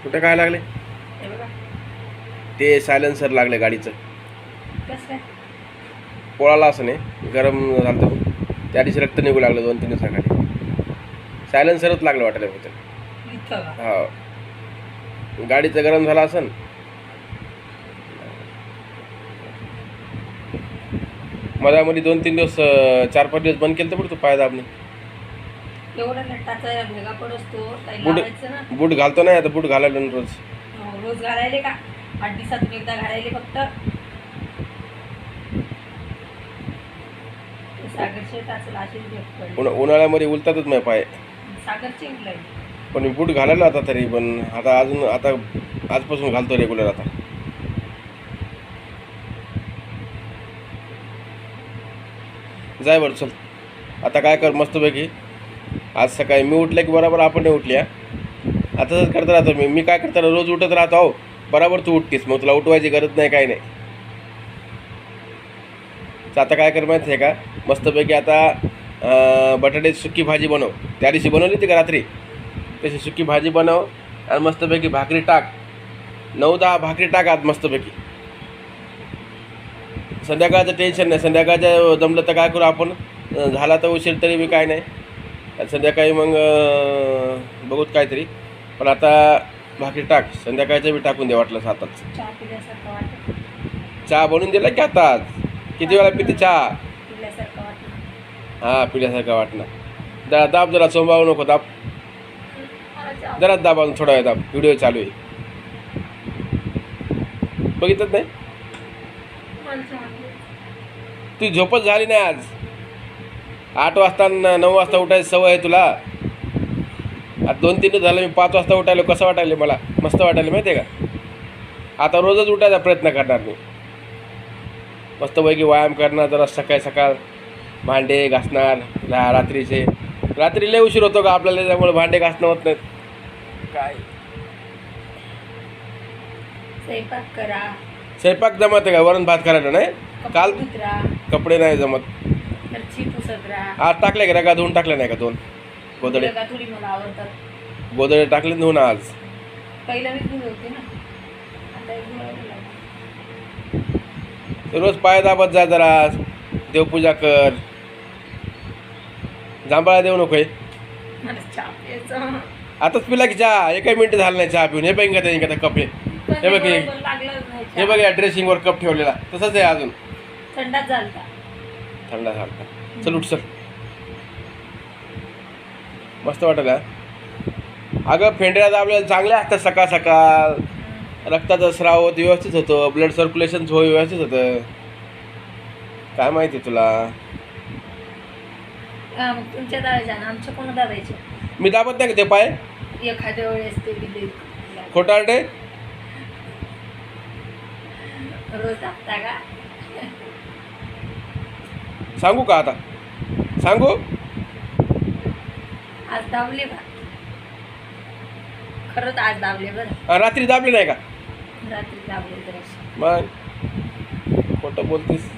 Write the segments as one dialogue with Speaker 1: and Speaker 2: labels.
Speaker 1: कुठे काय लागले?
Speaker 2: हे बघा
Speaker 1: ते सायलेन्सर लागले गाडीचं.
Speaker 2: कसं काय
Speaker 1: पोळाला असं नाही, गरम झालं तर त्या दिवशी रक्त निघू लागलं 2-3 दिवसाखाली. सायलेन्सरच लागलं वाटायला होतं.
Speaker 2: इथं का?
Speaker 1: हो, गाडीचं गरम झालं असन. मधामध्ये 2-3 दिवस 4-5 दिवस बंद केलं तर पडतो पाय दाबणे.
Speaker 2: एवढा नटाचा भेगा पडतो काही
Speaker 1: बूट
Speaker 2: लावायचं ना.
Speaker 1: बूट घालतो नाही आता, बूट घालायला रोज.
Speaker 2: रोज घालायले का? 8 दिवसातून एकदा घालायले फक्त. सागरचे टाचल अशी भेट पडली.
Speaker 1: उन्हाळ्यामध्ये उलतातच नाही पाय.
Speaker 2: सागरचे उरलाय.
Speaker 1: पण मी बूट घालायला आता तरी, पण आता अजून आता आजपासून घालतो रेग्युलर आता. जाय बरं चल, आता काय कर मस्तपैकी. आज सकाळी मी उठल्या की बरोबर आपण नाही उठल्या. आता तसंच करत राहतो मी काय करतो रोज उठत राहतो. हो बरोबर तू उठतीस, मग तुला उठवायची गरज नाही, काय नाही. तर आता काय कर माहिती आहे का, मस्तपैकी आता बटाट्याची सुकी भाजी बनव. त्या दिवशी बनवली होती का रात्री, तशी सुकी भाजी बनव आणि मस्तपैकी भाकरी टाक. 9-10 भाकरी टाक आज मस्तपैकी. संध्याकाळचं टेन्शन नाही, संध्याकाळचं जमलं तर काय करू आपण, झाला तर उशीर तरी बी काय नाही. संध्याकाळी मग बघूत काहीतरी. पण आता भाकरी टाक, संध्याकाळचं बी टाकून दे वाटलं साताच.
Speaker 2: चहा पिल्यासारखं वाटत.
Speaker 1: चहा बनवून दिला की आता आज? किती वेळा पिते चहा?
Speaker 2: पिल्यासारखं वाटत.
Speaker 1: हां पिल्यासारखं वाटणं. जरा दाब, जरा चोंबावू नको, दाब जरा, दाब थोडा वेळ दाब. व्हिडिओ चालू आहे, बघितलंच नाही ती झोपच झाली नाही आज. 8 वाजता 9 वाजता उठायची सवय आहे तुला. आता 2-3 दिवस झालं मी 5 वाजता उठायलो. कसं वाटायलं मला? मस्त वाटायला माहिती आहे का. आता रोजच उठायचा प्रयत्न करणार मी. मस्तपैकी व्यायाम करणार, जरा सकाळ सकाळ भांडे घासणार. रात्रीचे रात्री लय उशीर होतो का आपल्याला, त्यामुळे भांडे घासणं होत नाहीत. काय
Speaker 2: स्वयंपाक करा.
Speaker 1: स्वयंपाक जमत आहे का? वरण भात करायला नाही. काल कपडे नाही जमत.
Speaker 2: फरची पुसत राहा.
Speaker 1: आज टाकले का? रगा धुवून टाकले नाही का? 2 गोदडे
Speaker 2: थोडी मला आवडतात.
Speaker 1: गोदडे टाकले धुवून आज.
Speaker 2: पहिला मी धुवून होते ना, आता एक धुवायला लागले.
Speaker 1: रोज पाय दाबत जा, जरा देवपूजा कर. जांभळा देऊ नको.
Speaker 2: मला चहा प्यायचा.
Speaker 1: आताच पिला की चहा? 1 मिनिट झालं नाही चहा पिऊन. हे बघ का त्याने कप आहे. हे बघ हे बघ या ड्रेसिंगवर कप ठेवलेला तसंच आहे अजून.
Speaker 2: थंडाच झालता.
Speaker 1: थंडा झालता. चल उठ सर, मस्त वाटलं. अगं फेंड्या दाबलेल्या चांगल्या असतात सकाळ सकाळ. रक्ताचा स्राव व्यवस्थित होतो, ब्लड सर्क्युलेशन व्यवस्थित होतं. काय माहिती तुला?
Speaker 2: मग तुमच्या दादाच्या ना आमच्या कोण दादायचे?
Speaker 1: मी दाबत नाही का ते पाय?
Speaker 2: एखाद्या वेळेस ते दिले.
Speaker 1: खोटारडे
Speaker 2: रोज दाबता का?
Speaker 1: सांगू का आता? सांगू?
Speaker 2: आज दाबले का? खरंच आज दाबले बरं.
Speaker 1: रात्री दाबले नाही का?
Speaker 2: रात्री दाबले तर.
Speaker 1: मग खोटं बोलतेस.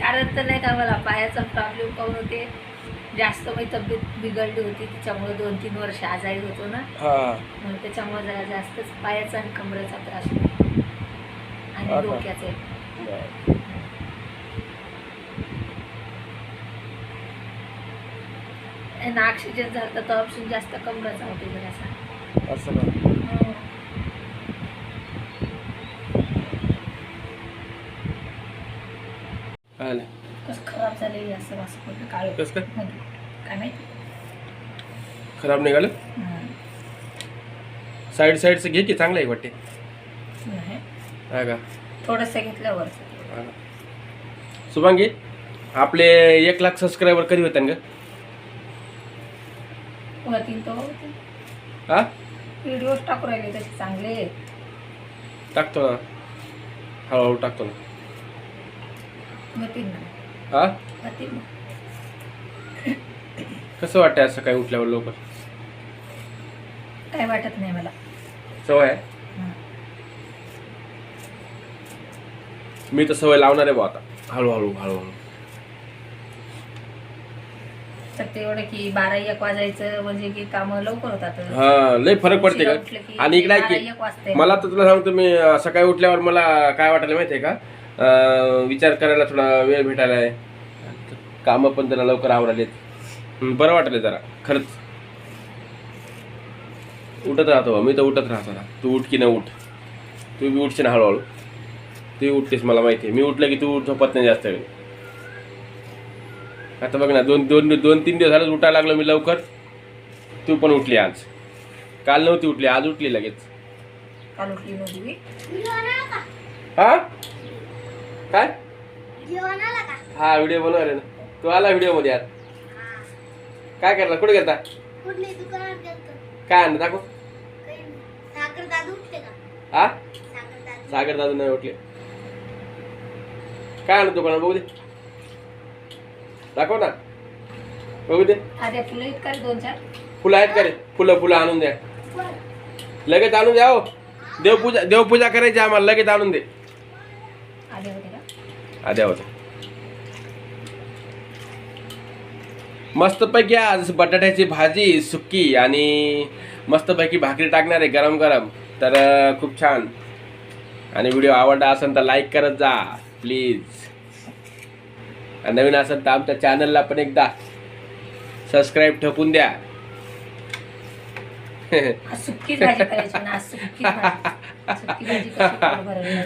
Speaker 2: कारण तर नाही का, मला पायाचा प्रॉब्लेम पाहून होते जास्त. माझी तब्येत बिघडली होती, त्याच्यामुळे 2-3 वर्ष आजारी होतो ना.
Speaker 1: हां
Speaker 2: मग त्याच्यामुळे जरा जास्तच पायाचा आणि कमरेचा त्रास होतो आणि डोक्याचा. ना ऑक्सिजन झालं तर ऑप्शन जास्त कमरेचा होते जरासा.
Speaker 1: असं का? काय नाही.
Speaker 2: कसं खराब झाले असं असं कुठं काळ.
Speaker 1: कसं काय
Speaker 2: काय माहिती
Speaker 1: खराब निघालं? साईडचं घे की, चांगलं आहे वाटते.
Speaker 2: नाही,
Speaker 1: हा का?
Speaker 2: थोडंसं घेतल्यावर.
Speaker 1: शुभांगी, आपले 1 लाख सबस्क्रायबर कधी होते ग?
Speaker 2: होतील तो होतील.
Speaker 1: हा
Speaker 2: व्हिडिओ टाकू राहिले तसे चांगले.
Speaker 1: टाकतो ना, हळूहळू टाकतो ना.
Speaker 2: होतील ना.
Speaker 1: हा
Speaker 2: होतील ना.
Speaker 1: कसं वाटतंय असं काय उठल्यावर लवकर?
Speaker 2: काय वाटत नाही मला.
Speaker 1: सवय आहे. मी तर सवय लावणार आहे बा आता, हळूहळू हळूहळू.
Speaker 2: तर ते एवढं की 12-1 वाजायचं म्हणजे की कामं लवकर होतात.
Speaker 1: हा लय फरक पडते
Speaker 2: उशिरा उठलं
Speaker 1: का.
Speaker 2: की
Speaker 1: आणि इकडे आहे
Speaker 2: 12-1
Speaker 1: की
Speaker 2: वाजतंय.
Speaker 1: मला तर तुला सांगतो मी सकाळी उठल्यावर मला काय वाटायला माहितीये का, विचार करायला थोडा वेळ भेटायला आहे, कामं पण जरा लवकर आवरालेत, बरं वाटलं जरा खरंच. उठत राहतो मी तर उठत राहतो ना. तू उठ की नाही उठ, तू बी उठशील हळूहळू. तू उठतेस मला माहिती आहे. मी उठलं की तू झोपत नाही जास्त वेळ. आता बघ ना, 2-3 दिवस झालं उठायला लागलो मी लवकर. तू पण उठली आज. काल नव्हती उठली, आज उठली लगेच.
Speaker 2: काल उठली नव्हती मी.
Speaker 1: हा काय हा व्हिडिओ बनवणार आहे ना. तू आला व्हिडिओ मध्ये आज. काय करला, कुठे गेलता, काय आणलं दाखव. हा सागर दादू नाही उठले. काय आणलं दुकानात बघू दे, दाखव ना बघू दे.
Speaker 2: आधी फुलं आहेत का 2-4?
Speaker 1: फुलं आहेत का रे, फुलं आणून द्या लगेच, आणून द्या हो. देवपूजा करायची आम्हाला, लगेच आणून दे.
Speaker 2: आले होते का?
Speaker 1: आद्या होते. मस्तपैकी आज बटाट्याची भाजी सुक्की आणि मस्तपैकी भाकरी टाकणार आहे गरम गरम. तर खूप छान. आणि व्हिडिओ आवडला असेल तर लाईक करत जा प्लीज. नवीन असेल तर आमच्या चॅनलला पण एकदा सबस्क्राईब ठोकून द्या.
Speaker 2: आज सुक्कीच भाजी करायची ना. आज सुक्की भाजी कशी पोट भरेल?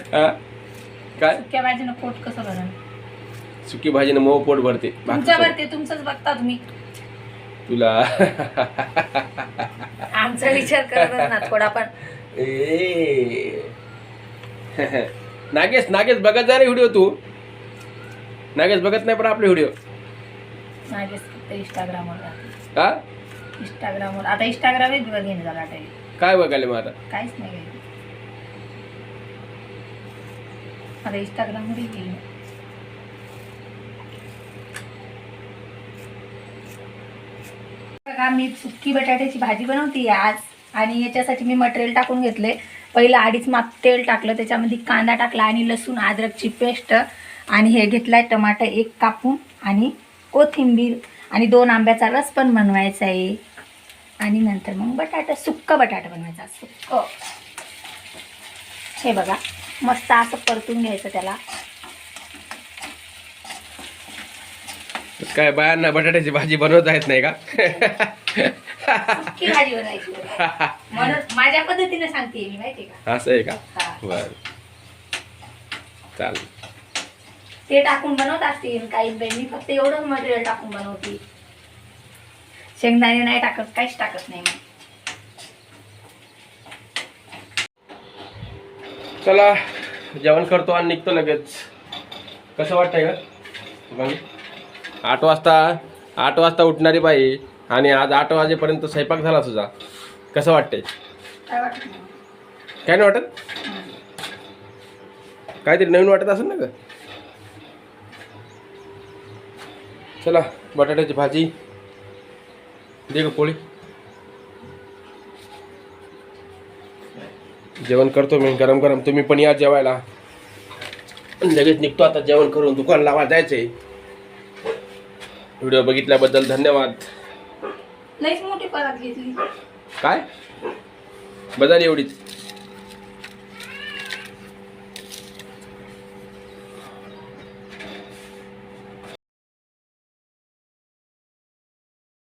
Speaker 1: काय
Speaker 2: सुक्या भाजीनं पोट कसं भरेल?
Speaker 1: सुकी भाजीनं मऊ पोट भरते.
Speaker 2: तुमचं भरते, तुमचंच बघता तुम्ही.
Speaker 1: तुला
Speaker 2: आमचा विचार करतच ना थोडा पण.
Speaker 1: नागेश बघत जा रे व्हिडिओ. तू नागेश बघत नाही पण आपले व्हिडिओ.
Speaker 2: नागेश फक्त इंस्टाग्रामवर राहते.
Speaker 1: हा
Speaker 2: इंस्टाग्रामवर आता इंस्टाग्रामच बघेन जरा टाइम.
Speaker 1: काय बघायला मग आता.
Speaker 2: काहीच नाही काही. आता इंस्टाग्रामवर गेली. बघा मी सुक्की बटाट्याची भाजी बनवते आज. आणि याच्यासाठी मी मटेरियल टाकून घेतले. पहिलं 2.5 माप तेल टाकलं, त्याच्यामध्ये कांदा टाकला आणि लसूण अद्रकची पेस्ट आणि हे घेतलाय टमाटर 1 कापून आणि कोथिंबीर आणि 2 आंब्याचा रस पण बनवायचा आहे. आणि नंतर मग बटाटा सुक्का बटाटा बनवायचा. सुक्क हे बघा मस्त असं परतून घ्यायचं त्याला.
Speaker 1: काय बायांना बटाट्याची भाजी बनवता येत नाही का.
Speaker 2: सुक्की भाजी बनायची म्हणून माझ्या पद्धतीने सांगते मी, माहिती का.
Speaker 1: असं आहे का.
Speaker 2: हा.
Speaker 1: बर चालेल.
Speaker 2: ते टाकून बनवत असतील काही बाई. मी फक्त एवढंच मटेरियल टाकून बनवते. शेंगदाणे नाही टाकत, काहीच टाकत नाही मी.
Speaker 1: चला जेवण करतो आणि निघतो लगेच. कसं वाटतंय का. 8 वाजता उठणारी बाई आणि आज 8 वाजेपर्यंत स्वयंपाक झाला तुझा. कसं वाटतंय.
Speaker 2: काय वाटत नाही.
Speaker 1: काय नाही वाटत. काहीतरी नवीन वाटत असेल ना ग. चला बटाट्याची भाजी दे ग पोळी. जेवण करतो मी गरम गरम. तुम्ही पण या जेवायला. लगेच निघतो आता जेवण करून. दुकान लावा जायचंय. व्हिडिओ बघितल्याबद्दल धन्यवाद.
Speaker 2: लईच मोठी परत घेतली.
Speaker 1: काय बदल एवढीच.